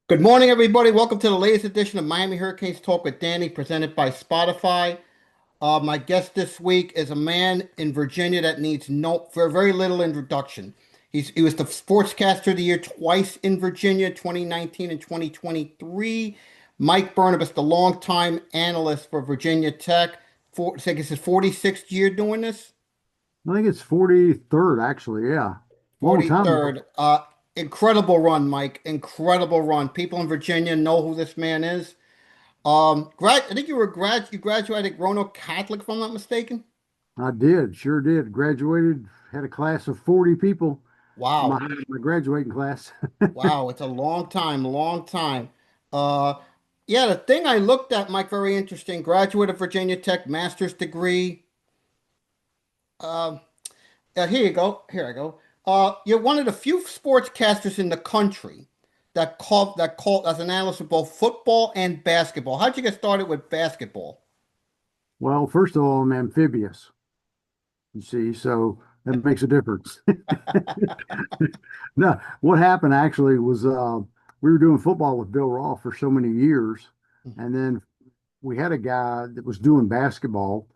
Good morning, everybody. Welcome to the latest edition of Miami Hurricanes Talk with Danny, presented by Spotify. My guest this week is a man in Virginia that needs very little introduction. He was the Sportscaster of the Year twice in Virginia, 2019 and 2023. Mike Burnop is the longtime analyst for Virginia Tech. I think it's his 46th year doing this. I think it's 43rd, actually. Yeah. Long time ago. 43rd. Incredible run, Mike. Incredible run. People in Virginia know who this man is. I think you graduated Roanoke Catholic, if I'm not mistaken. I did, sure did. Graduated, had a class of 40 people, my, Wow. my graduating class. Wow, it's a long time, long time. Uh, yeah, the thing I looked at, Mike, very interesting. Graduate of Virginia Tech, master's degree. Uh, Here you go. Here I go. You're one of the few sportscasters in the country that call as an analyst of both football and basketball. How'd you get started with basketball? Well, first of all, I'm amphibious, you see, so that makes a difference. No, what happened actually was we were doing football with Bill Roth for so many years, and then we had a guy that was doing basketball,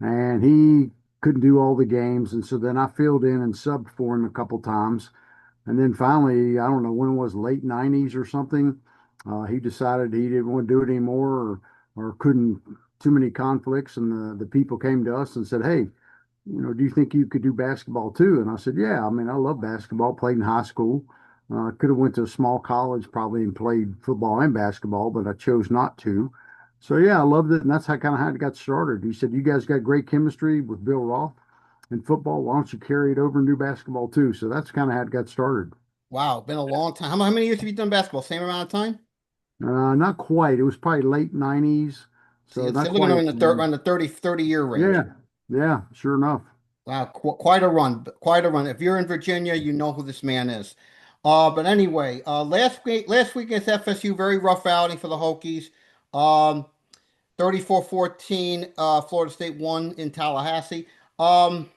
and he couldn't do all the games, and so then I filled in and subbed for him a couple times. And then finally, I don't know when it was, late 90s or something, he decided he didn't want to do it anymore or couldn't, too many conflicts. And the people came to us and said, hey, do you think you could do basketball too? And I said, yeah, I mean, I love basketball, played in high school. Could have went to a small college probably and played football and basketball, but I chose not to. So yeah, I loved it. And that's how kind of how it got started. He said, you guys got great chemistry with Bill Roth in football. Why don't you carry it over and do basketball too? So that's kind of how it got started. Wow, been a long time. How many years have you done basketball? Same amount of time? Not quite. It was probably late 90s, So so you're not looking quite. around the around the 30 year range. Yeah, yeah, sure enough. Wow, quite a run, quite a run. If you're in Virginia, you know who this man is. But anyway, last weekend's FSU very rough outing for the Hokies. Um, 34-14, Florida State won in Tallahassee. Um,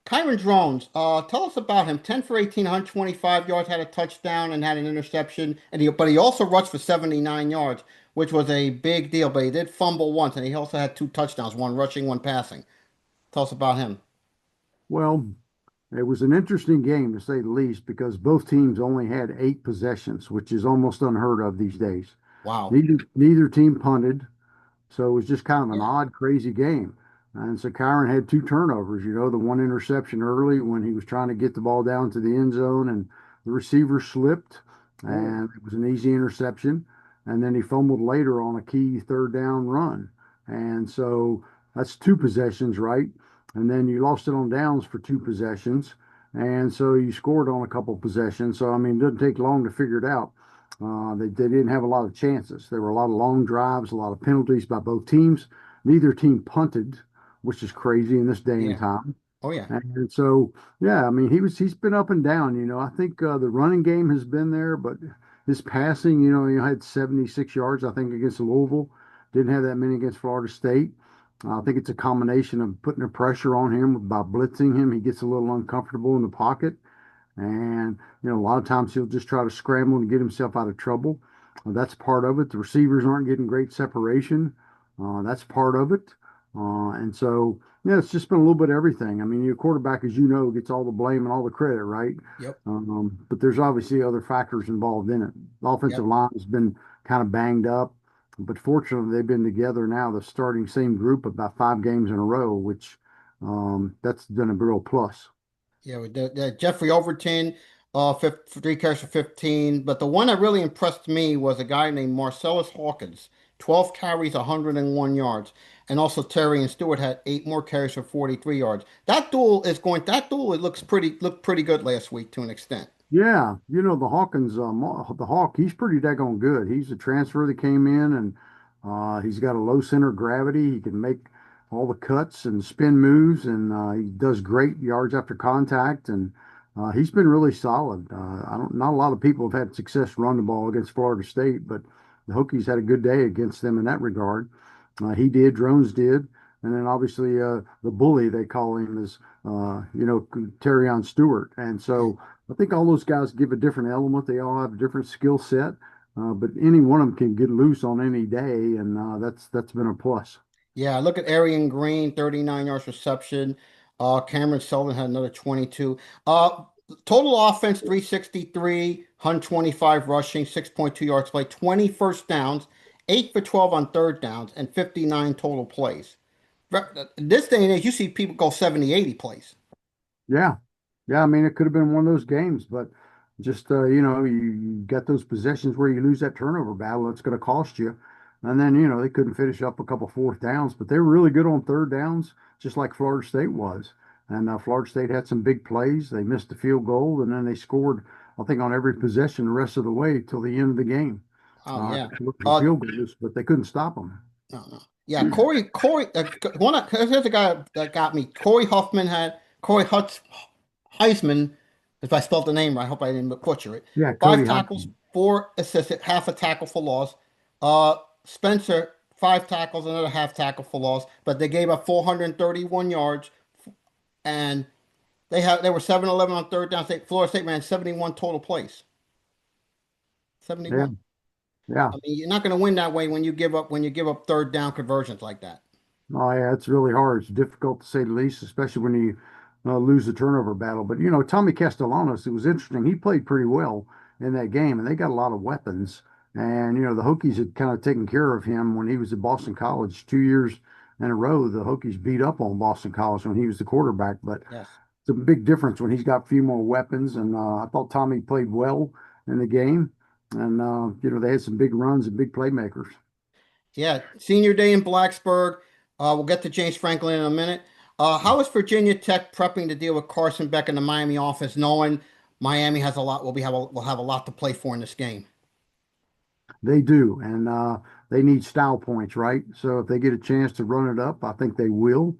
Kyron Drones, tell us about him. 10 for 18, 125 yards, had a touchdown and had an interception. But he also rushed for 79 yards, which was a big deal. But he did fumble once, and he also had two touchdowns, one rushing, one passing. Tell us about him. Well, it was an interesting game to say the least because both teams only had 8 possessions, which is almost unheard of these days. Wow. Neither team punted, so it was just kind of an Yeah. odd, crazy game. And so Kyron had 2 turnovers, the one interception early when he was trying to get the ball down to the end zone and the receiver slipped Oh, and it was an easy interception. And then he fumbled later on a key third down run. And so that's 2 possessions, right? And then you lost it on downs for 2 possessions. And so you scored on a couple possessions. So, I mean, it doesn't take long to figure it out. They didn't have a lot of chances. There were a lot of long drives, a lot of penalties by both teams. Neither team punted, which is crazy in this day and yeah. time. Oh, yeah. And so, yeah, I mean, he's been up and down. I think the running game has been there, but his passing, he had 76 yards, I think, against Louisville. Didn't have that many against Florida State. I think it's a combination of putting the pressure on him by blitzing him. He gets a little uncomfortable in the pocket. And, a lot of times he'll just try to scramble and get himself out of trouble. That's part of it. The receivers aren't getting great separation. That's part of it. And so, yeah, it's just been a little bit of everything. I mean, your quarterback, as you know, gets all the blame and all the credit, right? Yep. But there's obviously other factors involved in it. The offensive Yep. line has been kind of banged up, but fortunately, they've been together now, the starting same group about 5 games in a row, which that's been a real plus. Yeah, Jeffrey Overton, 3 carries for 15. But the one that really impressed me was a guy named Marcellus Hawkins, 12 carries, 101 yards. And also Terry and Stewart had 8 more carries for 43 yards. That duel, it looked pretty good last week to an extent. Yeah, the Hawkins, the Hawk, he's pretty daggone good. He's a transfer that came in, and he's got a low center of gravity. He can make all the cuts and spin moves, and he does great yards after contact, and he's been really solid. Not a lot of people have had success run the ball against Florida State, but the Hokies had a good day against them in that regard. He did, Drones did, and then obviously the bully they call him is Terry Stewart, and Yeah. so. I think all those guys give a different element. They all have a different skill set. but any one of them can get loose on any day, and that's been a plus. Yeah, look at Arian Green, 39 yards reception. Cameron Sullivan had another 22. Total offense, 363, 125 rushing, 6.2 yards play, 20 first downs, 8 for 12 on third downs, and 59 total plays. This day and age, you see people go 70, 80 plays. Yeah, yeah. I mean, it could have been one of those games, but just you get those possessions where you lose that turnover battle. It's going to cost you. And then they couldn't finish up a couple fourth downs, but they were really good on third downs, just like Florida State was. And Florida State had some big plays. They missed the field goal, and then they scored, I think, on every possession the rest of the way till the end of the game. Oh, yeah. The Uh, field goals, but they couldn't stop them. No, no. Yeah, Corey, here's a guy that got me. Corey Heisman, if I spelled the name right, I hope I didn't butcher it. Yeah, Five Cody tackles, Hodgson. 4 assisted, half a tackle for loss. Spencer, 5 tackles, another half tackle for loss, but they gave up 431 yards, and they were 7-11 on third down. Florida State ran 71 total plays. Yeah, 71. yeah. I mean, you're not going to win that way when you give up third down conversions like that. Oh yeah, it's really hard. It's difficult to say the least, especially when you lose the turnover battle. But Tommy Castellanos, it was interesting. He played pretty well in that game, and they got a lot of weapons. And the Hokies had kind of taken care of him when he was at Boston College 2 years in a row. The Hokies beat up on Boston College when he was the quarterback, but Yes. it's a big difference when he's got a few more weapons. And I thought Tommy played well in the game, and they had some big runs and big playmakers. Yeah, senior day in Blacksburg. We'll get to James Franklin in a minute. How is Virginia Tech prepping to deal with Carson Beck in the Miami office, knowing Miami has a lot? Will have a lot to play for in this game. They do, and they need style points, right? So if they get a chance to run it up, I think they will.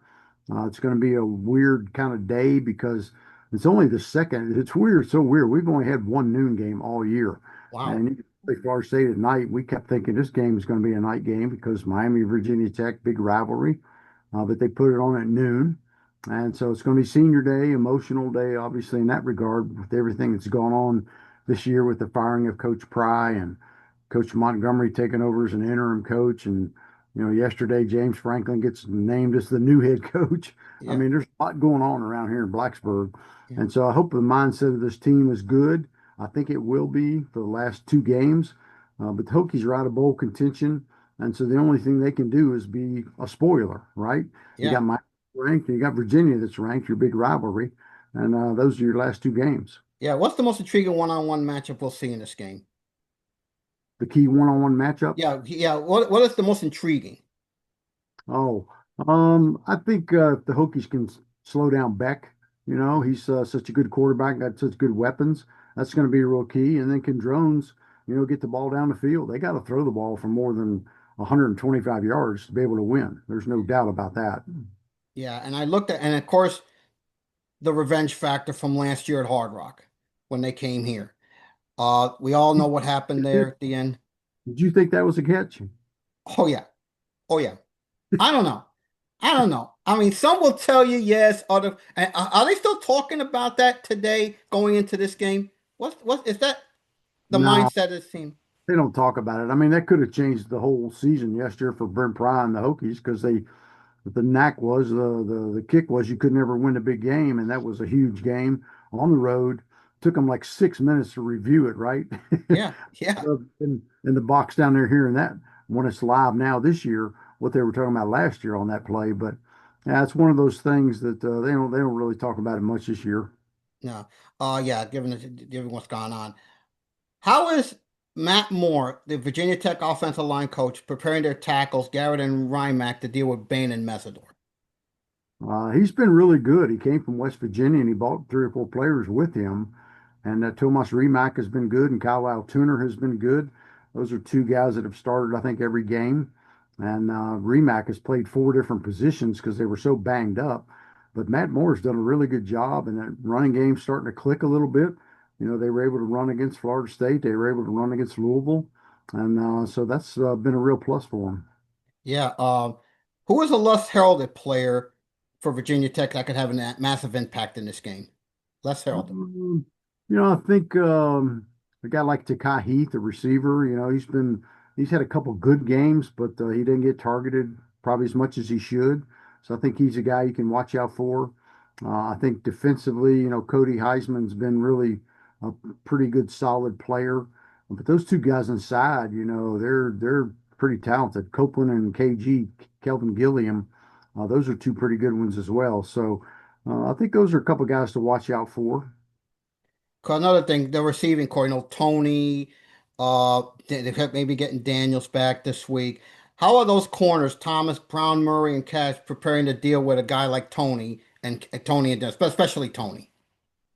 It's going to be a weird kind of day because it's only the second. It's weird, so weird. We've only had one noon game all year, Wow. and you play Florida State at night. We kept thinking this game is going to be a night game because Miami, Virginia Tech, big rivalry, but they put it on at noon. And so it's going to be senior day, emotional day, obviously, in that regard, with everything that's gone on this year with the firing of Coach Pry and Coach Montgomery taking over as an interim coach. And, yesterday James Franklin gets named as the new head coach. I Yeah. mean, there's a lot going on around here in Blacksburg. Yeah. And so I hope the mindset of this team is good. I think it will be for the last two games. But the Hokies are out of bowl contention. And so the only thing they can do is be a spoiler, right? You Yeah. got Miami ranked, and you got Virginia that's ranked, your big rivalry. And those are your last two games. Yeah. What's the most intriguing one-on-one matchup we'll see in this game? The key one-on-one matchups. Yeah. Yeah. What is the most intriguing? Oh, I think if the Hokies can slow down Beck. He's such a good quarterback, got such good weapons. That's going to be a real key. And then can Drones, get the ball down the field? They got to throw the ball for more than 125 yards to be able to win. There's no doubt about that. Yeah. And I looked at, and of course, the revenge factor from last year at Hard Rock when they came here. We all know what happened there Did at the end. you think that was a catch? Oh yeah. Oh yeah. I don't know. I don't know. I mean, some will tell you yes. Other and are they still talking about that today going into this game? What is that the No, mindset of this team? they don't talk about it. I mean, that could have changed the whole season yesterday for Brent Pry and the Hokies because the knack was the kick was you could never win a big game, and that was a huge game on the road. Took them like 6 minutes to review it, right? Yeah, yeah, In the box down there hearing that when it's live now this year, what they were talking about last year on that play. But yeah, it's one of those things that they don't really talk about it much this year. no. Yeah, given what's gone on. How is Matt Moore, the Virginia Tech offensive line coach, preparing their tackles, Garrett and Rymack, to deal with Bain and Messidor? He's been really good. He came from West Virginia and he brought three or four players with him. And Tomas Remak has been good, and Kyle Altuner has been good. Those are two guys that have started, I think, every game. And Remak has played four different positions because they were so banged up. But Matt Moore's done a really good job, and that running game's starting to click a little bit. They were able to run against Florida State. They were able to run against Louisville. And so that's been a real plus for them. Yeah. Who is a less heralded player for Virginia Tech that could have a massive impact in this game? Less heralded. I think A guy like Takai Heath, the receiver, he's had a couple good games, but he didn't get targeted probably as much as he should. So I think he's a guy you can watch out for. I think defensively, Cody Heisman's been really a pretty good, solid player. But those two guys inside, they're pretty talented. Copeland and KG, Kelvin Gilliam, those are two pretty good ones as well. So I think those are a couple guys to watch out for. 'Cause another thing, the receiving core, Tony, they kept maybe getting Daniels back this week. How are those corners, Thomas, Brown, Murray, and Cash, preparing to deal with a guy like Tony and Tony and especially Tony?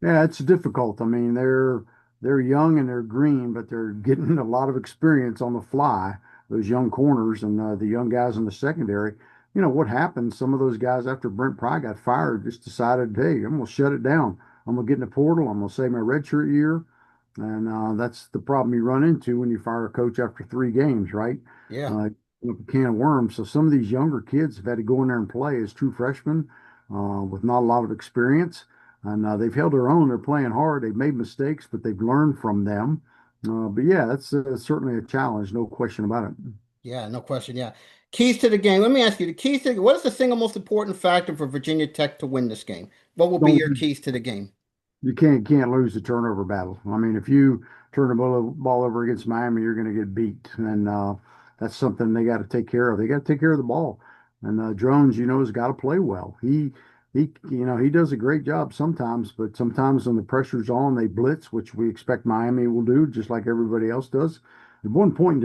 Yeah, it's difficult. I mean, they're young and they're green, but they're getting a lot of experience on the fly. Those young corners and the young guys in the secondary. What happened? Some of those guys after Brent Pry got fired just decided, hey, I'm gonna shut it down. I'm gonna get in the portal. I'm gonna save my redshirt year, and that's the problem you run into when you fire a coach after 3 games, right? Yeah. A can of worms. So some of these younger kids have had to go in there and play as true freshmen with not a lot of experience. And they've held their own. They're playing hard. They've made mistakes, but they've learned from them. But yeah, that's certainly a challenge, no question about it. Yeah, no question. Yeah. Keys to the game. Let me ask you, the keys to what is the single most important factor for Virginia Tech to win this game? What will be Don't your keys to the game? You can't lose the turnover battle. I mean, if you turn the ball over against Miami, you're going to get beat, and that's something they got to take care of. They got to take care of the ball. And Drones, has got to play well. He does a great job sometimes, but sometimes when the pressure's on, they blitz, which we expect Miami will do, just like everybody else does. At one point,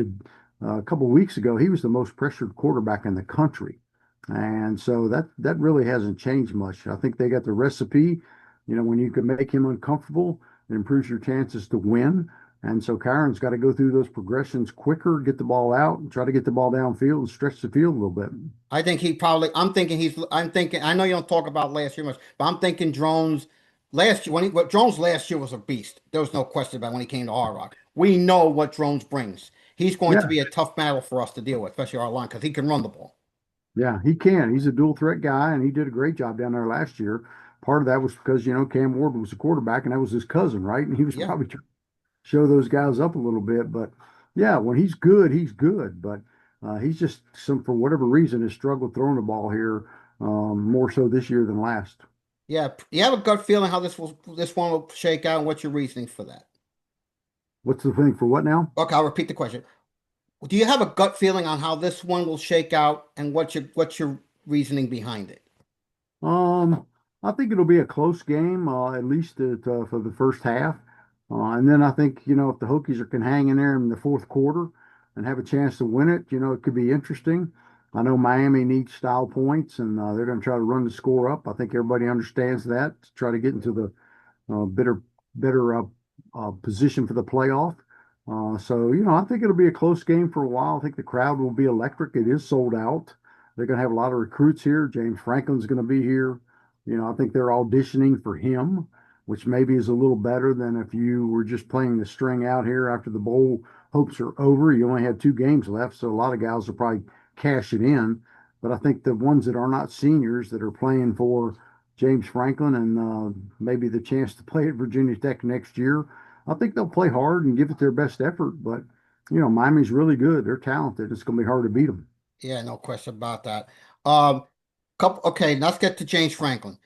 a couple of weeks ago, he was the most pressured quarterback in the country, and so that really hasn't changed much. I think they got the recipe. When you can make him uncomfortable, it improves your chances to win. And so Kyron's got to go through those progressions quicker, get the ball out, and try to get the ball downfield and stretch the field a little bit. I think he probably, I'm thinking, I know you don't talk about last year much, but I'm thinking Drones last year, Drones last year was a beast. There was no question about when he came to Hard Rock. We know what Drones brings. He's going to Yeah, be a tough battle for us to deal with, especially our line, because he can run the ball. yeah, he can. He's a dual threat guy, and he did a great job down there last year. Part of that was because, Cam Ward was the quarterback, and that was his cousin, right? And he was Yeah. probably trying to show those guys up a little bit. But yeah, when he's good, he's good. But he's just for whatever reason, has struggled throwing the ball here more so this year than last. Yeah. You have a gut feeling how this one will shake out and what's your reasoning for that? What's the thing for what now? Okay, I'll repeat the question. Do you have a gut feeling on how this one will shake out and what's your reasoning behind it? Um, I think it'll be a close game, at least for the first half. And then I think, if the Hokies can hang in there in the fourth quarter and have a chance to win it, it could be interesting. I know Miami needs style points, and they're going to try to run the score up. I think everybody understands that to try to get into the better position for the playoff. So, I think it'll be a close game for a while. I think the crowd will be electric. It is sold out. They're going to have a lot of recruits here. James Franklin's going to be here. I think they're auditioning for him, which maybe is a little better than if you were just playing the string out here after the bowl hopes are over. You only have 2 games left, so a lot of guys will probably cash it in. But I think the ones that are not seniors that are playing for James Franklin and maybe the chance to play at Virginia Tech next year, I think they'll play hard and give it their best effort. But, Miami's really good. They're talented. It's going to be hard to beat them. Yeah, no question about that. Um, okay, let's get to James Franklin.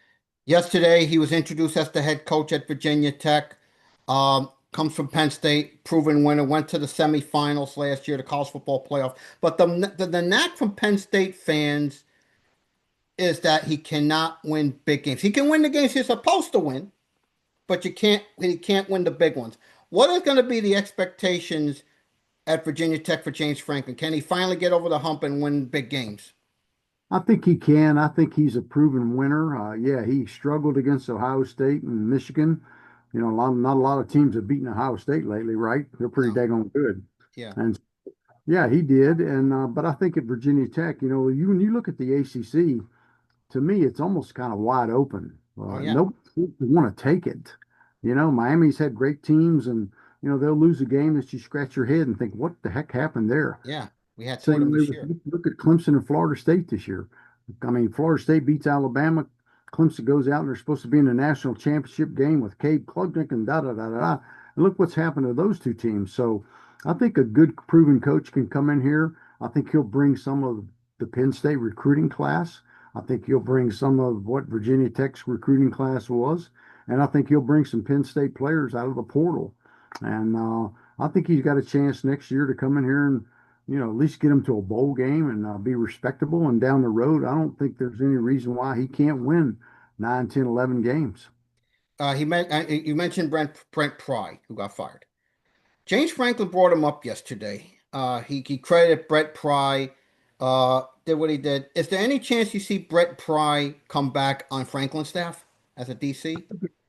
Yesterday, he was introduced as the head coach at Virginia Tech. Comes from Penn State, proven winner, went to the semifinals last year, the college football playoff. But the knack from Penn State fans is that he cannot win big games. He can win the games he's supposed to win, but he can't win the big ones. What is going to be the expectations at Virginia Tech for James Franklin? Can he finally get over the hump and win big games? I think he can. I think he's a proven winner. Yeah, he struggled against Ohio State and Michigan. Not a lot of teams have beaten Ohio State lately, right? They're pretty No. daggone good. Yeah. And yeah, he did. And but I think at Virginia Tech, when you look at the ACC, to me, it's almost kind of wide open. Oh yeah. Nobody want to take it. Miami's had great teams, and they'll lose a game that you scratch your head and think, what the heck happened there? Yeah. We had two of them Same way this with year. look at Clemson and Florida State this year. I mean, Florida State beats Alabama. Clemson goes out and they're supposed to be in the national championship game with Cade Klubnik and da da da da. And look what's happened to those two teams. So I think a good proven coach can come in here. I think he'll bring some of the Penn State recruiting class. I think he'll bring some of what Virginia Tech's recruiting class was. And I think he'll bring some Penn State players out of the portal. And I think he's got a chance next year to come in here and, at least get him to a bowl game and be respectable. And down the road, I don't think there's any reason why he can't win 9, 10, 11 games. You mentioned Brent Pry, who got fired. James Franklin brought him up yesterday. He credited Brett Pry, did what he did. Is there any chance you see Brett Pry come back on Franklin's staff as a DC?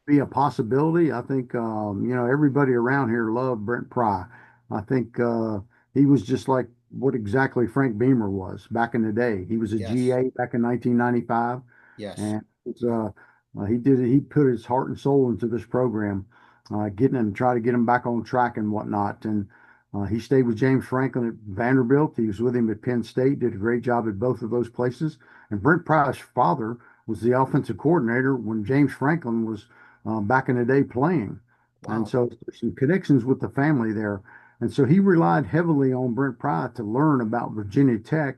Be a possibility. I think everybody around here loved Brent Pry. I think he was just like what exactly Frank Beamer was back in the day. He was a Yes, GA back in 1995, yes. and it's, he did it. He put his heart and soul into this program, getting him, try to get him back on track and whatnot. And he stayed with James Franklin at Vanderbilt. He was with him at Penn State. Did a great job at both of those places. And Brent Pry's father was the offensive coordinator when James Franklin was back in the day playing. And Wow. so there's some connections with the family there. And so he relied heavily on Brent Pry to learn about Virginia Tech.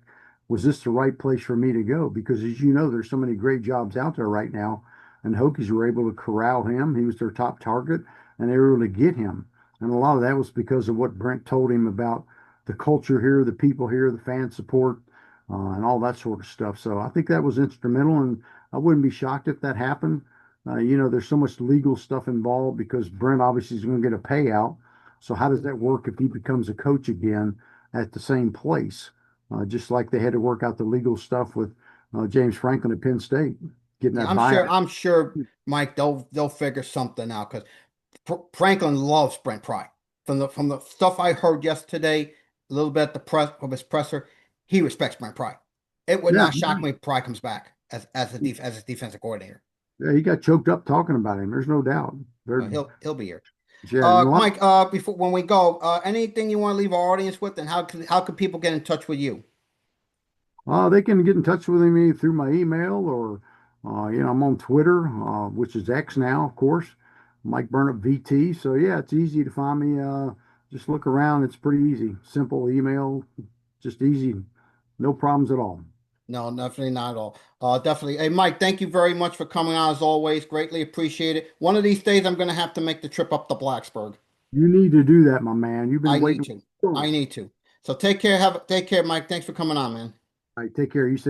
Was this the right place for me to go? Because as you know, there's so many great jobs out there right now. And Hokies were able to corral him. He was their top target, and they were able to get him. And a lot of that was because of what Brent told him about the culture here, the people here, the fan support, and all that sort of stuff. So I think that was instrumental, and I wouldn't be shocked if that happened. There's so much legal stuff involved because Brent obviously is going to get a payout. So how does that work if he becomes a coach again at the same place? Just like they had to work out the legal stuff with James Franklin at Penn State, getting Yeah, that buyout. I'm sure, Mike, they'll figure something out because Franklin loves Brent Pry. From the stuff I heard yesterday, a little bit at the press of his presser, he respects Brent Pry. It would Yeah, not shock me if Pry comes back as his defensive coordinator. yeah, he got choked up talking about him. There's no doubt. There, He'll be here. yeah, and a lot. Mike, before when we go, anything you want to leave our audience with, and how can people get in touch with you? They can get in touch with me through my email or, I'm on Twitter, which is X now, of course, Mike Burnop VT. So yeah, it's easy to find me. Just look around. It's pretty easy. Simple email, just easy. No problems at all. No, definitely not at all. Definitely. Hey, Mike, thank you very much for coming on as always. Greatly appreciate it. One of these days, I'm going to have to make the trip up to Blacksburg. You need to do that, my man. You've been I need waiting. to. All I need to. So take care. Take care, Mike. Thanks for coming on, man. right, take care. You